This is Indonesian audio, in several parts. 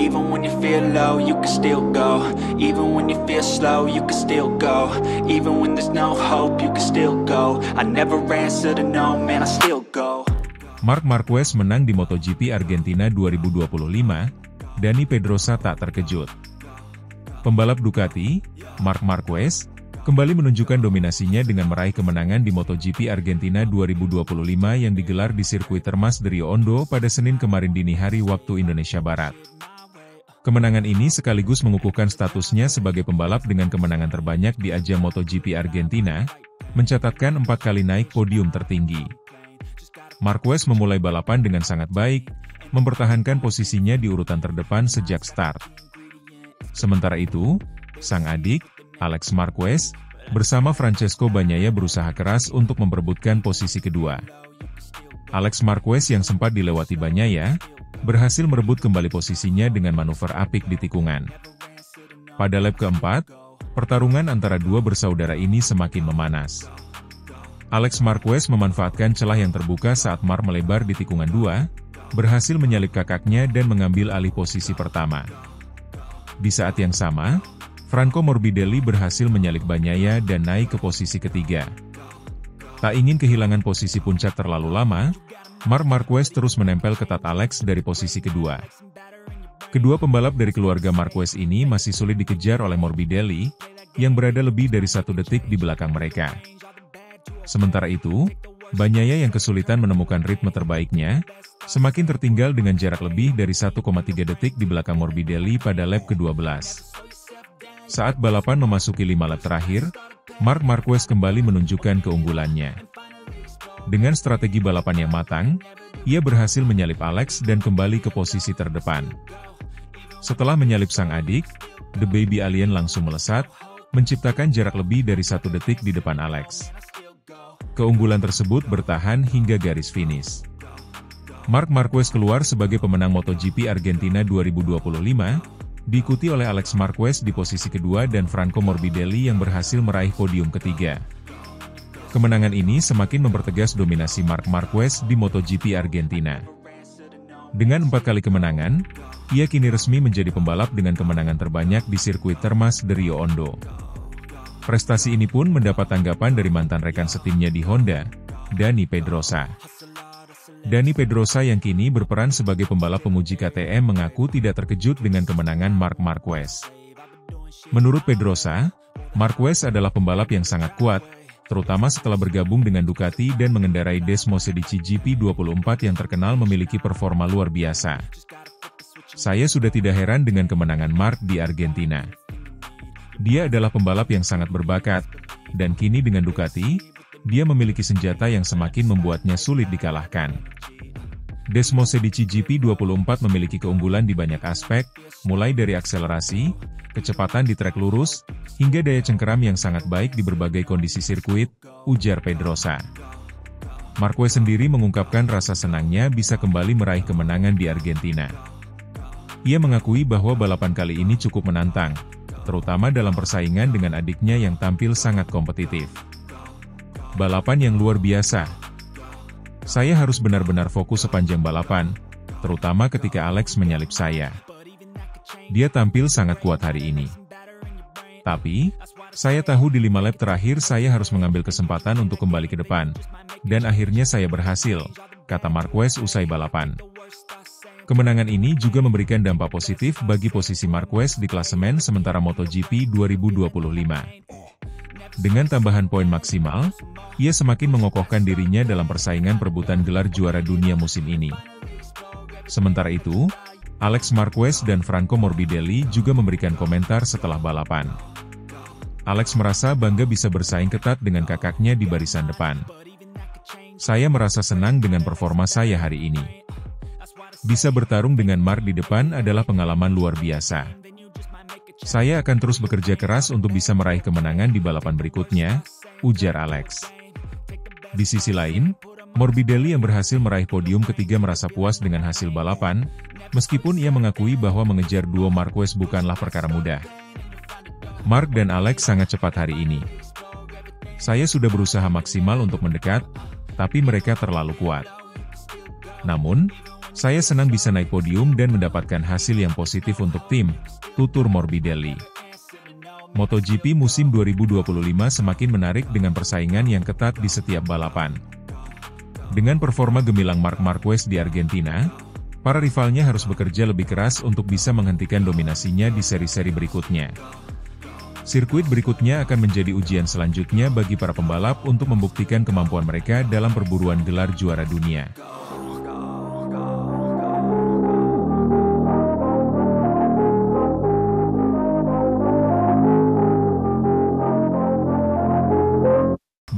Even when you feel low, you can still go. Even when you feel slow, you can still go. Even when there's no hope, you can still go. I never answer to no, man, I still go. Marc Marquez menang di MotoGP Argentina 2025, Dani Pedrosa tak terkejut. Pembalap Ducati, Marc Marquez, kembali menunjukkan dominasinya dengan meraih kemenangan di MotoGP Argentina 2025 yang digelar di sirkuit Termas de Rio Hondo pada Senin kemarin dini hari waktu Indonesia Barat. Kemenangan ini sekaligus mengukuhkan statusnya sebagai pembalap dengan kemenangan terbanyak di ajang MotoGP Argentina, mencatatkan 4 kali naik podium tertinggi. Marquez memulai balapan dengan sangat baik, mempertahankan posisinya di urutan terdepan sejak start. Sementara itu, sang adik, Alex Marquez, bersama Francesco Bagnaia berusaha keras untuk memperebutkan posisi kedua. Alex Marquez yang sempat dilewati Bagnaia, berhasil merebut kembali posisinya dengan manuver apik di tikungan. Pada lap keempat, pertarungan antara dua bersaudara ini semakin memanas. Alex Marquez memanfaatkan celah yang terbuka saat Marc melebar di tikungan 2, berhasil menyalip kakaknya dan mengambil alih posisi pertama. Di saat yang sama, Franco Morbidelli berhasil menyalip Bagnaia dan naik ke posisi ketiga. Tak ingin kehilangan posisi puncak terlalu lama, Marc Marquez terus menempel ketat Alex dari posisi kedua. Kedua pembalap dari keluarga Marquez ini masih sulit dikejar oleh Morbidelli, yang berada lebih dari 1 detik di belakang mereka. Sementara itu, Bagnaia yang kesulitan menemukan ritme terbaiknya, semakin tertinggal dengan jarak lebih dari 1,3 detik di belakang Morbidelli pada lap ke-12. Saat balapan memasuki 5 lap terakhir, Marc Marquez kembali menunjukkan keunggulannya. Dengan strategi balapan yang matang, ia berhasil menyalip Alex dan kembali ke posisi terdepan. Setelah menyalip sang adik, The Baby Alien langsung melesat, menciptakan jarak lebih dari 1 detik di depan Alex. Keunggulan tersebut bertahan hingga garis finish. Marc Marquez keluar sebagai pemenang MotoGP Argentina 2025, diikuti oleh Alex Marquez di posisi kedua dan Franco Morbidelli yang berhasil meraih podium ketiga. Kemenangan ini semakin mempertegas dominasi Marc Marquez di MotoGP Argentina. Dengan 4 kali kemenangan, ia kini resmi menjadi pembalap dengan kemenangan terbanyak di sirkuit Termas de Rio Hondo. Prestasi ini pun mendapat tanggapan dari mantan rekan setimnya di Honda, Dani Pedrosa. Dani Pedrosa yang kini berperan sebagai pembalap penguji KTM mengaku tidak terkejut dengan kemenangan Marc Marquez. Menurut Pedrosa, Marquez adalah pembalap yang sangat kuat, terutama setelah bergabung dengan Ducati dan mengendarai Desmosedici GP24 yang terkenal memiliki performa luar biasa. Saya sudah tidak heran dengan kemenangan Marc di Argentina. Dia adalah pembalap yang sangat berbakat, dan kini dengan Ducati, dia memiliki senjata yang semakin membuatnya sulit dikalahkan. Desmosedici GP24 memiliki keunggulan di banyak aspek, mulai dari akselerasi, kecepatan di trek lurus, hingga daya cengkeram yang sangat baik di berbagai kondisi sirkuit, ujar Pedrosa. Marquez sendiri mengungkapkan rasa senangnya bisa kembali meraih kemenangan di Argentina. Ia mengakui bahwa balapan kali ini cukup menantang, terutama dalam persaingan dengan adiknya yang tampil sangat kompetitif. Balapan yang luar biasa. Saya harus benar-benar fokus sepanjang balapan, terutama ketika Alex menyalip saya. Dia tampil sangat kuat hari ini. Tapi, saya tahu di 5 lap terakhir saya harus mengambil kesempatan untuk kembali ke depan, dan akhirnya saya berhasil, kata Marquez usai balapan. Kemenangan ini juga memberikan dampak positif bagi posisi Marquez di klasemen sementara MotoGP 2025. Dengan tambahan poin maksimal, ia semakin mengokohkan dirinya dalam persaingan perebutan gelar juara dunia musim ini. Sementara itu, Alex Marquez dan Franco Morbidelli juga memberikan komentar setelah balapan. Alex merasa bangga bisa bersaing ketat dengan kakaknya di barisan depan. Saya merasa senang dengan performa saya hari ini. Bisa bertarung dengan Marc di depan adalah pengalaman luar biasa. Saya akan terus bekerja keras untuk bisa meraih kemenangan di balapan berikutnya, ujar Alex. Di sisi lain, Morbidelli yang berhasil meraih podium ketiga merasa puas dengan hasil balapan, meskipun ia mengakui bahwa mengejar duo Marquez bukanlah perkara mudah. Marc dan Alex sangat cepat hari ini. Saya sudah berusaha maksimal untuk mendekat, tapi mereka terlalu kuat. Namun, Saya senang bisa naik podium dan mendapatkan hasil yang positif untuk tim, tutur Morbidelli. MotoGP musim 2025 semakin menarik dengan persaingan yang ketat di setiap balapan. Dengan performa gemilang Marc Marquez di Argentina, para rivalnya harus bekerja lebih keras untuk bisa menghentikan dominasinya di seri-seri berikutnya. Sirkuit berikutnya akan menjadi ujian selanjutnya bagi para pembalap untuk membuktikan kemampuan mereka dalam perburuan gelar juara dunia.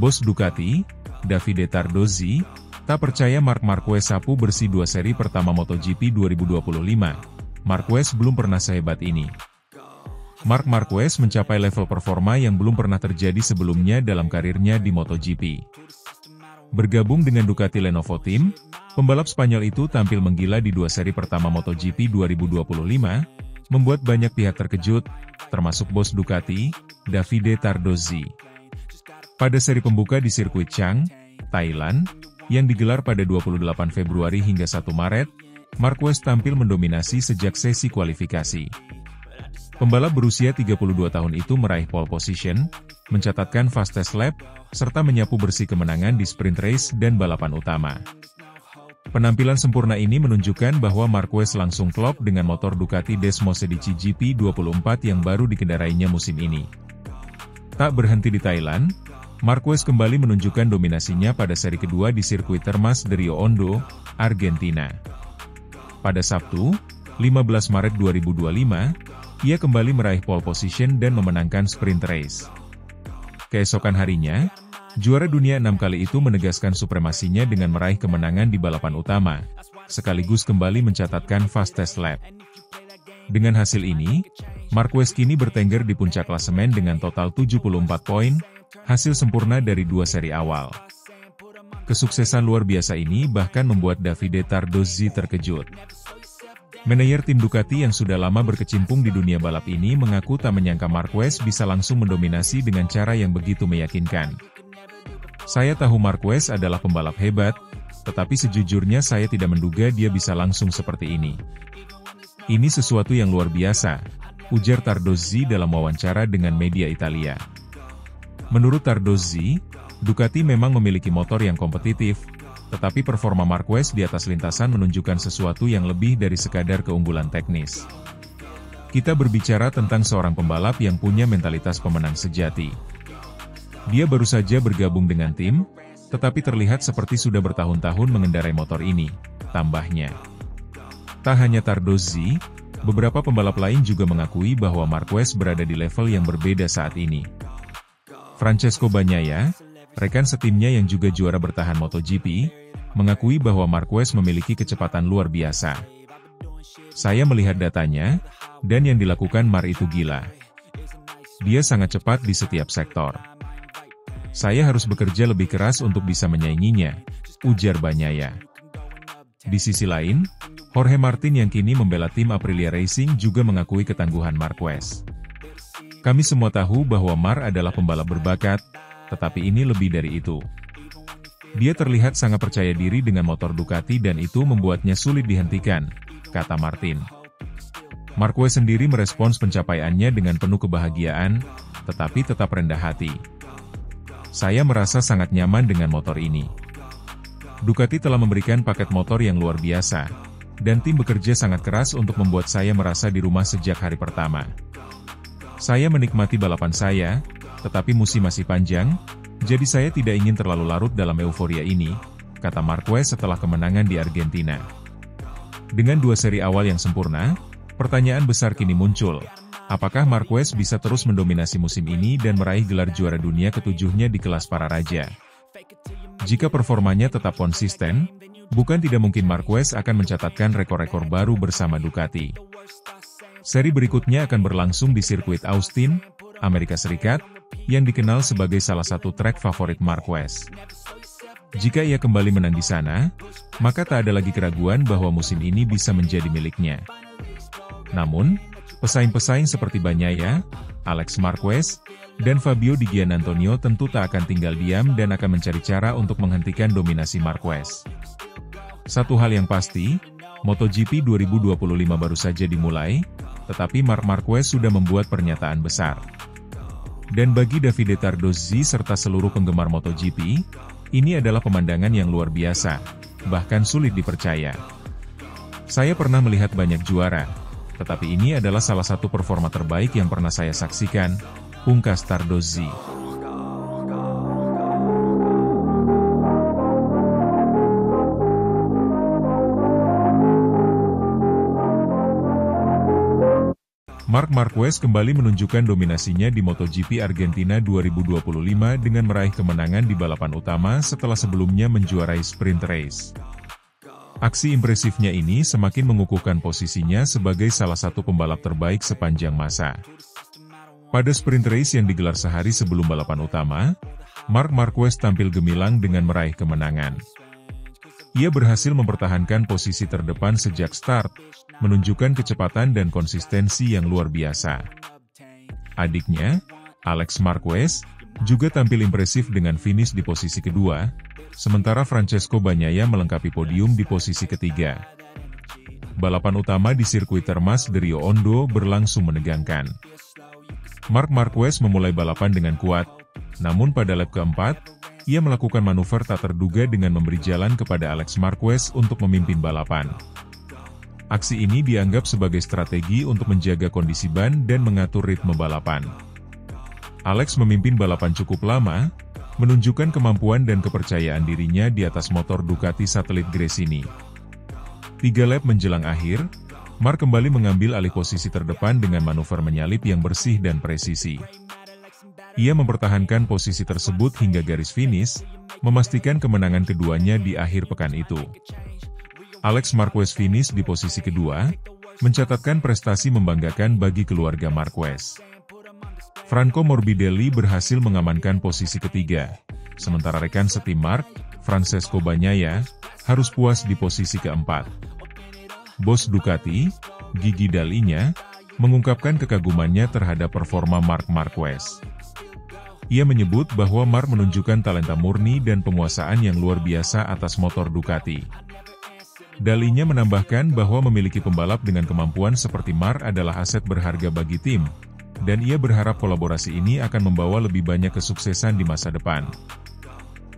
Bos Ducati, Davide Tardozzi, tak percaya Marc Marquez sapu bersih 2 seri pertama MotoGP 2025. Marquez belum pernah sehebat ini. Marc Marquez mencapai level performa yang belum pernah terjadi sebelumnya dalam karirnya di MotoGP. Bergabung dengan Ducati Lenovo Team, pembalap Spanyol itu tampil menggila di 2 seri pertama MotoGP 2025, membuat banyak pihak terkejut, termasuk bos Ducati, Davide Tardozzi. Pada seri pembuka di sirkuit Chang, Thailand, yang digelar pada 28 Februari hingga 1 Maret, Marquez tampil mendominasi sejak sesi kualifikasi. Pembalap berusia 32 tahun itu meraih pole position, mencatatkan fastest lap, serta menyapu bersih kemenangan di sprint race dan balapan utama. Penampilan sempurna ini menunjukkan bahwa Marquez langsung klop dengan motor Ducati Desmosedici GP24 yang baru dikendarainya musim ini. Tak berhenti di Thailand, Marquez kembali menunjukkan dominasinya pada seri kedua di sirkuit Termas de Rio Hondo, Argentina. Pada Sabtu, 15 Maret 2025, ia kembali meraih pole position dan memenangkan sprint race. Keesokan harinya, juara dunia 6 kali itu menegaskan supremasinya dengan meraih kemenangan di balapan utama, sekaligus kembali mencatatkan fastest lap. Dengan hasil ini, Marquez kini bertengger di puncak klasemen dengan total 74 poin, hasil sempurna dari 2 seri awal. Kesuksesan luar biasa ini bahkan membuat Davide Tardozzi terkejut. Manajer tim Ducati yang sudah lama berkecimpung di dunia balap ini mengaku tak menyangka Marquez bisa langsung mendominasi dengan cara yang begitu meyakinkan. Saya tahu Marquez adalah pembalap hebat, tetapi sejujurnya saya tidak menduga dia bisa langsung seperti ini. Ini sesuatu yang luar biasa, ujar Tardozzi dalam wawancara dengan media Italia. Menurut Tardozzi, Ducati memang memiliki motor yang kompetitif, tetapi performa Marquez di atas lintasan menunjukkan sesuatu yang lebih dari sekadar keunggulan teknis. Kita berbicara tentang seorang pembalap yang punya mentalitas pemenang sejati. Dia baru saja bergabung dengan tim, tetapi terlihat seperti sudah bertahun-tahun mengendarai motor ini, tambahnya. Tak hanya Tardozzi, beberapa pembalap lain juga mengakui bahwa Marquez berada di level yang berbeda saat ini. Francesco Bagnaia, rekan setimnya yang juga juara bertahan MotoGP, mengakui bahwa Marquez memiliki kecepatan luar biasa. Saya melihat datanya, dan yang dilakukan Mar itu gila. Dia sangat cepat di setiap sektor. Saya harus bekerja lebih keras untuk bisa menyainginya, ujar Bagnaia. Di sisi lain, Jorge Martin yang kini membela tim Aprilia Racing juga mengakui ketangguhan Marquez. Kami semua tahu bahwa Mar adalah pembalap berbakat, tetapi ini lebih dari itu. Dia terlihat sangat percaya diri dengan motor Ducati dan itu membuatnya sulit dihentikan, kata Martin. Marquez sendiri merespons pencapaiannya dengan penuh kebahagiaan, tetapi tetap rendah hati. Saya merasa sangat nyaman dengan motor ini. Ducati telah memberikan paket motor yang luar biasa, dan tim bekerja sangat keras untuk membuat saya merasa di rumah sejak hari pertama. Saya menikmati balapan saya, tetapi musim masih panjang, jadi saya tidak ingin terlalu larut dalam euforia ini, kata Marquez setelah kemenangan di Argentina. Dengan 2 seri awal yang sempurna, pertanyaan besar kini muncul, apakah Marquez bisa terus mendominasi musim ini dan meraih gelar juara dunia ke-7-nya di kelas para raja? Jika performanya tetap konsisten, bukan tidak mungkin Marquez akan mencatatkan rekor-rekor baru bersama Ducati. Seri berikutnya akan berlangsung di sirkuit Austin, Amerika Serikat, yang dikenal sebagai salah satu trek favorit Marquez. Jika ia kembali menang di sana, maka tak ada lagi keraguan bahwa musim ini bisa menjadi miliknya. Namun, pesaing-pesaing seperti Bagnaia, Alex Marquez, dan Fabio Di Giannantonio tentu tak akan tinggal diam dan akan mencari cara untuk menghentikan dominasi Marquez. Satu hal yang pasti, MotoGP 2025 baru saja dimulai, tetapi Marc Marquez sudah membuat pernyataan besar. Dan bagi Davide Tardozzi serta seluruh penggemar MotoGP, ini adalah pemandangan yang luar biasa, bahkan sulit dipercaya. Saya pernah melihat banyak juara, tetapi ini adalah salah satu performa terbaik yang pernah saya saksikan, pungkas Tardozzi. Marc Marquez kembali menunjukkan dominasinya di MotoGP Argentina 2025 dengan meraih kemenangan di balapan utama setelah sebelumnya menjuarai sprint race. Aksi impresifnya ini semakin mengukuhkan posisinya sebagai salah satu pembalap terbaik sepanjang masa. Pada sprint race yang digelar sehari sebelum balapan utama, Marc Marquez tampil gemilang dengan meraih kemenangan. Ia berhasil mempertahankan posisi terdepan sejak start, menunjukkan kecepatan dan konsistensi yang luar biasa. Adiknya, Alex Marquez, juga tampil impresif dengan finish di posisi kedua, sementara Francesco Bagnaia melengkapi podium di posisi ketiga. Balapan utama di sirkuit Termas de Rio Hondo berlangsung menegangkan. Marc Marquez memulai balapan dengan kuat, namun pada lap keempat, ia melakukan manuver tak terduga dengan memberi jalan kepada Alex Marquez untuk memimpin balapan. Aksi ini dianggap sebagai strategi untuk menjaga kondisi ban dan mengatur ritme balapan. Alex memimpin balapan cukup lama, menunjukkan kemampuan dan kepercayaan dirinya di atas motor Ducati satelit Gresini. 3 lap menjelang akhir, Marc kembali mengambil alih posisi terdepan dengan manuver menyalip yang bersih dan presisi. Ia mempertahankan posisi tersebut hingga garis finish, memastikan kemenangan keduanya di akhir pekan itu. Alex Marquez finish di posisi kedua, mencatatkan prestasi membanggakan bagi keluarga Marquez. Franco Morbidelli berhasil mengamankan posisi ketiga, sementara rekan setim Marc, Francesco Bagnaia, harus puas di posisi keempat. Bos Ducati, Gigi Dall'Igna, mengungkapkan kekagumannya terhadap performa Marc Marquez. Ia menyebut bahwa Marc menunjukkan talenta murni dan penguasaan yang luar biasa atas motor Ducati. Dall'Igna menambahkan bahwa memiliki pembalap dengan kemampuan seperti Marc adalah aset berharga bagi tim, dan ia berharap kolaborasi ini akan membawa lebih banyak kesuksesan di masa depan.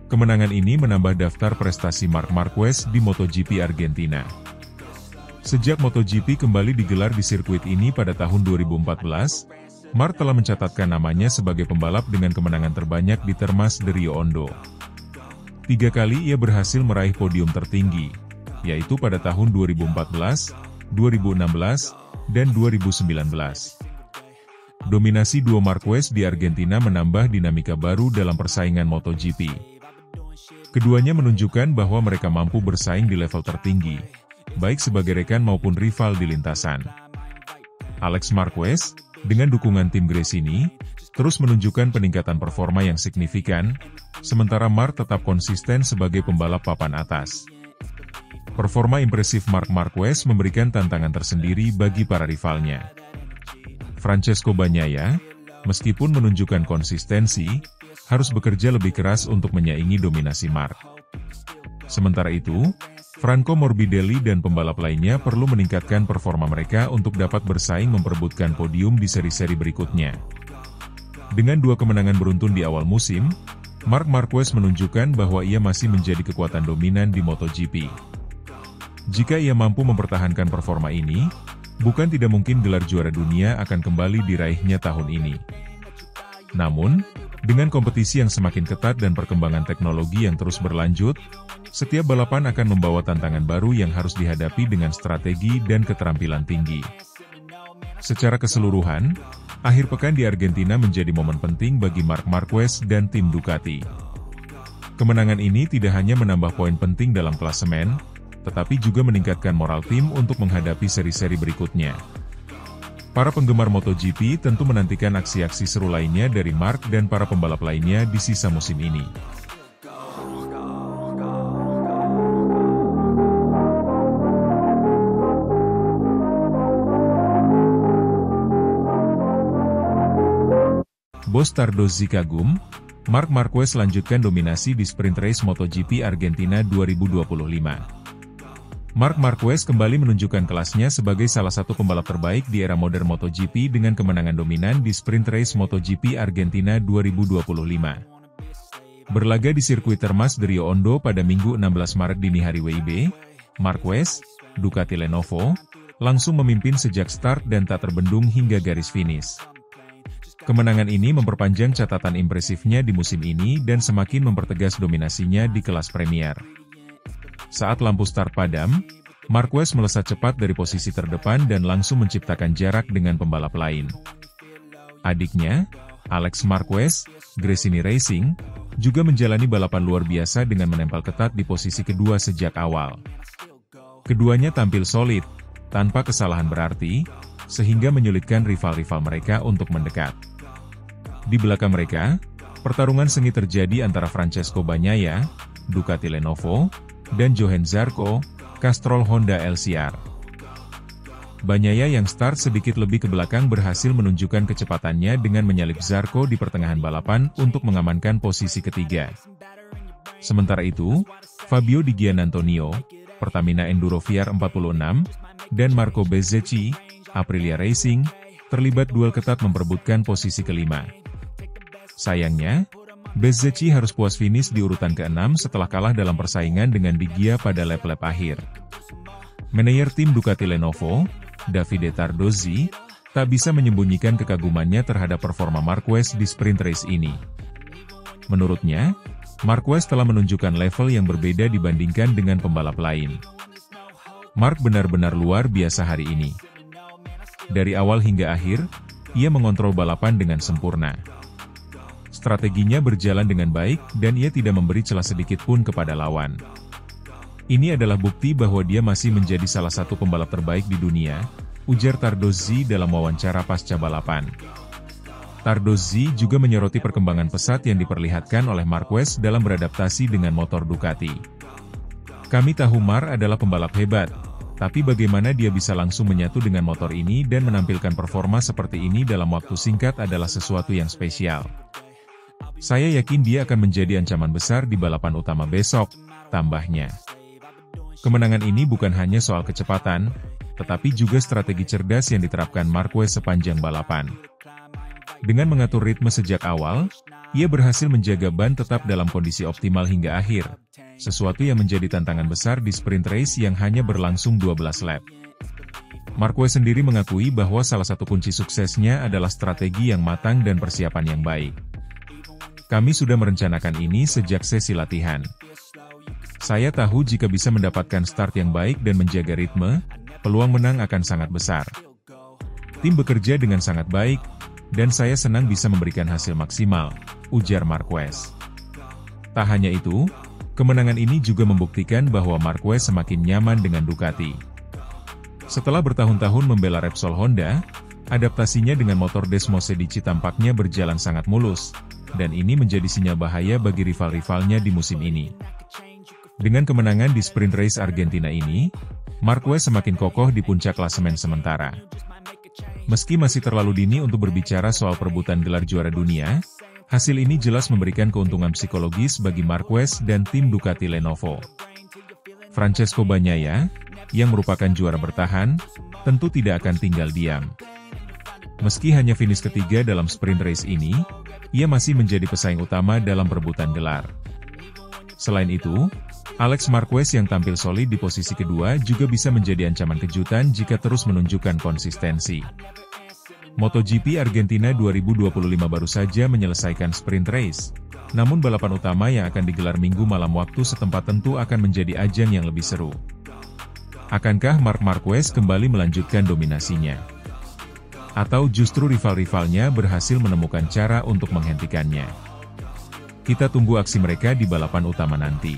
Kemenangan ini menambah daftar prestasi Marc Marquez di MotoGP Argentina. Sejak MotoGP kembali digelar di sirkuit ini pada tahun 2014, Marc telah mencatatkan namanya sebagai pembalap dengan kemenangan terbanyak di Termas de Rio Hondo. 3 kali ia berhasil meraih podium tertinggi, yaitu pada tahun 2014, 2016, dan 2019. Dominasi duo Marquez di Argentina menambah dinamika baru dalam persaingan MotoGP. Keduanya menunjukkan bahwa mereka mampu bersaing di level tertinggi, baik sebagai rekan maupun rival di lintasan. Alex Marquez, dengan dukungan tim Gresini, terus menunjukkan peningkatan performa yang signifikan, sementara Marc tetap konsisten sebagai pembalap papan atas. Performa impresif Marc Marquez memberikan tantangan tersendiri bagi para rivalnya. Francesco Bagnaia, meskipun menunjukkan konsistensi, harus bekerja lebih keras untuk menyaingi dominasi Marc. Sementara itu, Franco Morbidelli dan pembalap lainnya perlu meningkatkan performa mereka untuk dapat bersaing memperebutkan podium di seri-seri berikutnya. Dengan 2 kemenangan beruntun di awal musim, Marc Marquez menunjukkan bahwa ia masih menjadi kekuatan dominan di MotoGP. Jika ia mampu mempertahankan performa ini, bukan tidak mungkin gelar juara dunia akan kembali diraihnya tahun ini. Namun, dengan kompetisi yang semakin ketat dan perkembangan teknologi yang terus berlanjut, setiap balapan akan membawa tantangan baru yang harus dihadapi dengan strategi dan keterampilan tinggi. Secara keseluruhan, akhir pekan di Argentina menjadi momen penting bagi Marc Marquez dan tim Ducati. Kemenangan ini tidak hanya menambah poin penting dalam klasemen, tetapi juga meningkatkan moral tim untuk menghadapi seri-seri berikutnya. Para penggemar MotoGP tentu menantikan aksi-aksi seru lainnya dari Marc dan para pembalap lainnya di sisa musim ini. Bos Tardozzi kagum, Marc Marquez lanjutkan dominasi di sprint race MotoGP Argentina 2025. Marc Marquez kembali menunjukkan kelasnya sebagai salah satu pembalap terbaik di era modern MotoGP dengan kemenangan dominan di sprint race MotoGP Argentina 2025. Berlaga di sirkuit Termas de Rio Hondo pada Minggu 16 Maret dini hari WIB, Marquez, Ducati Lenovo, langsung memimpin sejak start dan tak terbendung hingga garis finish. Kemenangan ini memperpanjang catatan impresifnya di musim ini dan semakin mempertegas dominasinya di kelas Premier. Saat lampu start padam, Marquez melesat cepat dari posisi terdepan dan langsung menciptakan jarak dengan pembalap lain. Adiknya, Alex Marquez, Gresini Racing, juga menjalani balapan luar biasa dengan menempel ketat di posisi kedua sejak awal. Keduanya tampil solid, tanpa kesalahan berarti, sehingga menyulitkan rival-rival mereka untuk mendekat. Di belakang mereka, pertarungan sengit terjadi antara Francesco Bagnaia, Ducati Lenovo, dan Johann Zarco, Castrol Honda LCR. Bagnaia yang start sedikit lebih ke belakang berhasil menunjukkan kecepatannya dengan menyalip Zarco di pertengahan balapan untuk mengamankan posisi ketiga. Sementara itu, Fabio Di Giannantonio, Pertamina Enduro VR46, dan Marco Bezzecchi, Aprilia Racing, terlibat duel ketat memperebutkan posisi kelima. Sayangnya, Bezzecchi harus puas finish di urutan ke-6 setelah kalah dalam persaingan dengan Di Gia pada lap-lap akhir. Manajer tim Ducati Lenovo, Davide Tardozzi, tak bisa menyembunyikan kekagumannya terhadap performa Marquez di sprint race ini. Menurutnya, Marquez telah menunjukkan level yang berbeda dibandingkan dengan pembalap lain. Marc benar-benar luar biasa hari ini. Dari awal hingga akhir, ia mengontrol balapan dengan sempurna. Strateginya berjalan dengan baik dan ia tidak memberi celah sedikit pun kepada lawan. Ini adalah bukti bahwa dia masih menjadi salah satu pembalap terbaik di dunia, ujar Tardozzi dalam wawancara pasca balapan. Tardozzi juga menyoroti perkembangan pesat yang diperlihatkan oleh Marquez dalam beradaptasi dengan motor Ducati. Kami tahu Marc adalah pembalap hebat, tapi bagaimana dia bisa langsung menyatu dengan motor ini dan menampilkan performa seperti ini dalam waktu singkat adalah sesuatu yang spesial. Saya yakin dia akan menjadi ancaman besar di balapan utama besok, tambahnya. Kemenangan ini bukan hanya soal kecepatan, tetapi juga strategi cerdas yang diterapkan Marquez sepanjang balapan. Dengan mengatur ritme sejak awal, ia berhasil menjaga ban tetap dalam kondisi optimal hingga akhir, sesuatu yang menjadi tantangan besar di sprint race yang hanya berlangsung 12 lap. Marquez sendiri mengakui bahwa salah satu kunci suksesnya adalah strategi yang matang dan persiapan yang baik. Kami sudah merencanakan ini sejak sesi latihan. Saya tahu jika bisa mendapatkan start yang baik dan menjaga ritme, peluang menang akan sangat besar. Tim bekerja dengan sangat baik, dan saya senang bisa memberikan hasil maksimal, ujar Marquez. Tak hanya itu, kemenangan ini juga membuktikan bahwa Marquez semakin nyaman dengan Ducati. Setelah bertahun-tahun membela Repsol Honda, adaptasinya dengan motor Desmosedici tampaknya berjalan sangat mulus, dan ini menjadi sinyal bahaya bagi rival-rivalnya di musim ini. Dengan kemenangan di sprint race Argentina ini, Marquez semakin kokoh di puncak klasemen sementara. Meski masih terlalu dini untuk berbicara soal perebutan gelar juara dunia, hasil ini jelas memberikan keuntungan psikologis bagi Marquez dan tim Ducati Lenovo. Francesco Bagnaia, yang merupakan juara bertahan, tentu tidak akan tinggal diam. Meski hanya finish ketiga dalam sprint race ini, ia masih menjadi pesaing utama dalam perebutan gelar. Selain itu, Alex Marquez yang tampil solid di posisi kedua juga bisa menjadi ancaman kejutan jika terus menunjukkan konsistensi. MotoGP Argentina 2025 baru saja menyelesaikan sprint race, namun balapan utama yang akan digelar Minggu malam waktu setempat tentu akan menjadi ajang yang lebih seru. Akankah Marc Marquez kembali melanjutkan dominasinya? Atau justru rival-rivalnya berhasil menemukan cara untuk menghentikannya? Kita tunggu aksi mereka di balapan utama nanti.